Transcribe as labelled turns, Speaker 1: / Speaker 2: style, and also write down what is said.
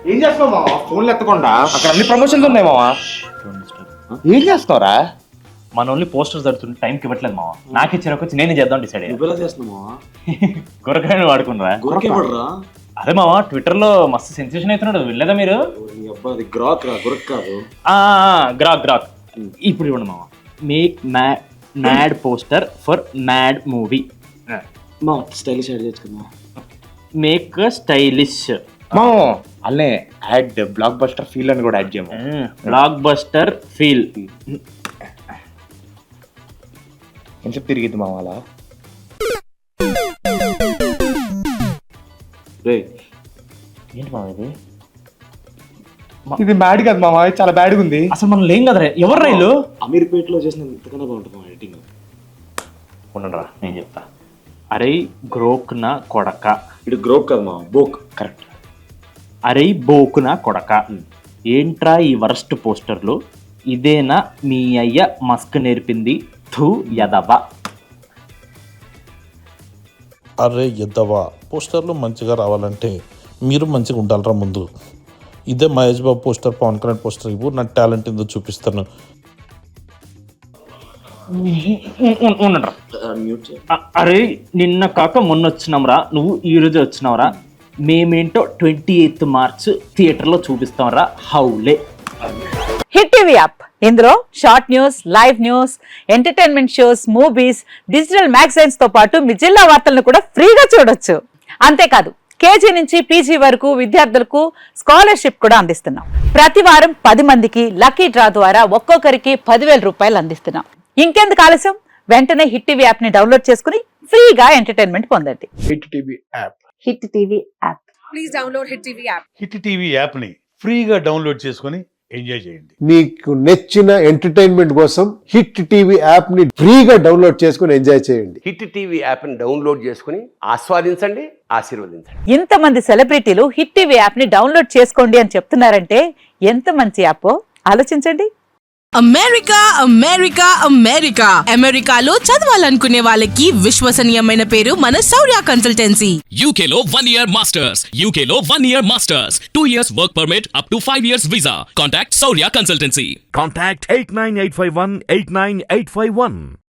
Speaker 1: ఏం చేస్తున్నావు మావా? ఫోన్లు ఎత్తకుండా అక్కడ అన్ని ప్రమోషన్స్ ఉన్నాయి మావా. ఏం చేస్తున్నావురా?
Speaker 2: మన ఓన్లీ పోస్టర్స్ జరుగుతుంది, టైంకి ఇవ్వట్లేదు మావా. నాకు ఇచ్చారు వచ్చి నేను చేద్దాం డిసైడ్ అయ్యా.
Speaker 3: నువ్వెలా చేస్తున్నావా?
Speaker 2: గురకాయని వాడుకున్నారా?
Speaker 3: గురకేపడరా?
Speaker 2: అదే మావా, ట్విట్టర్ లో మస్తు సెన్సేషన్ అవుతున్నాడు, వెళ్ళదా మీరు?
Speaker 3: అది గ్రాక్ రా, గురక్ కాదు.
Speaker 2: Grok Grok. ఇప్పుడు ఇవ్వండి మావా. Make mad poster for mad movie.
Speaker 3: మా స్టైలిష్ యాడ్ చేసుకున్నా.
Speaker 2: మేక్ స్టైలిష్
Speaker 1: మావా అల్లే యాడ్ బ్లాక్ బస్టర్ ఫీల్ అని కూడా యాడ్ చేయము.
Speaker 2: Block buster feel.
Speaker 1: ఎంతసేపు తిరిగిద్ది మావా అలా?
Speaker 2: ఏంటి మావా ఇది?
Speaker 1: ఇది మ్యాడ్ కాదు మావా, చాలా బ్యాడ్గా ఉంది.
Speaker 2: అసలు మనం లేం కదరా. ఎవరు రైలు?
Speaker 3: అమీర్పేటలో చేసిన ఇంతకన్నా బాగుంటుంది ఎడిటింగ్.
Speaker 2: ఉండరా నేను చెప్తా. అరే గ్రోక్ నా కొడక.
Speaker 3: ఇటు గ్రోక్ కాదు మా, బోక్.
Speaker 1: కరెక్ట్.
Speaker 2: అరే బోకు నా కొడక. ఏంట్రా ఈ వరస్ట్ పోస్టర్లు? ఇదేనా మీ అయ్య మస్క్ నేర్పింది? థూ యదవ.
Speaker 4: అరే ఎద్దవా, పోస్టర్లు మంచిగా రావాలంటే మీరు మంచిగా ఉండాలరా ముందు. ఇదే మహేష్ బాబు పోస్టర్, పవన్ కళ్యాణ్ పోస్టర్ ఇవ్వు, నా టాలెంట్ ఏందో చూపిస్తాను.
Speaker 2: ఉండరా.
Speaker 3: మ్యూట్ చేయి.
Speaker 2: అరే నిన్న కాక మొన్న వచ్చినాంరా, నువ్వు ఈ రోజు వచ్చినావురా. మేమేంటో 28 మార్చ్ థియేటర్లో చూపిస్తాంరా. హౌలే.
Speaker 5: హిట్ టీవీ యాప్, ఇందులో short news, live news, entertainment shows, movies, digital magazines తో పాటు మీ జిల్లా వార్తలను కూడా ఫ్రీగా చూడొచ్చు. అంతేకాదు కేజీ నుంచి పీజీ వరకు విద్యార్థులకు స్కాలర్షిప్ కూడా అందిస్తున్నాం. ప్రతి వారం 10 మందికి లక్కీ డ్రా ద్వారా ఒక్కొక్కరికి 10,000 రూపాయలు అందిస్తున్నాం. ఇంకెందుకు ఆలస్యం, వెంటనే హిట్ టీవీ యాప్ ని డౌన్లోడ్ చేసుకుని ఫ్రీగా ఎంటర్టైన్మెంట్ పొందండి.
Speaker 6: Hit TV app.
Speaker 5: Hit TV app.
Speaker 7: Please download hit TV app.
Speaker 6: Hit TV యాప్ని ఫ్రీగా డౌన్లోడ్ చేసుకొని ఎంజాయ్ చేయండి.
Speaker 8: మీకు నచ్చిన ఎంటర్టైన్మెంట్ కోసం హిట్ టీవీ యాప్ ని ఫ్రీగా డౌన్లోడ్ చేసుకుని ఎంజాయ్ చేయండి.
Speaker 9: హిట్ టీవీ యాప్ని డౌన్లోడ్ చేసుకుని ఆస్వాదించండి, ఆశీర్వదించండి.
Speaker 5: ఇంతమంది సెలబ్రిటీలు హిట్ టీవీ యాప్ ని డౌన్లోడ్ చేసుకోండి అని చెప్తున్నారంటే ఎంత మంచి యాప్ ఆలోచించండి.
Speaker 7: అమెరికా అమెరికా అమెరికా అమెరికాలో చదవాలనుకునే వాళ్ళకి విశ్వసనీయమైన పేరు మన శౌర్య కన్సల్టెన్సీ.
Speaker 10: UK లో 1 year masters. UK లో 1 year masters. 2 years work permit up to 5 years visa. Contact Saurya Consultancy.
Speaker 11: Contact 89851 89851.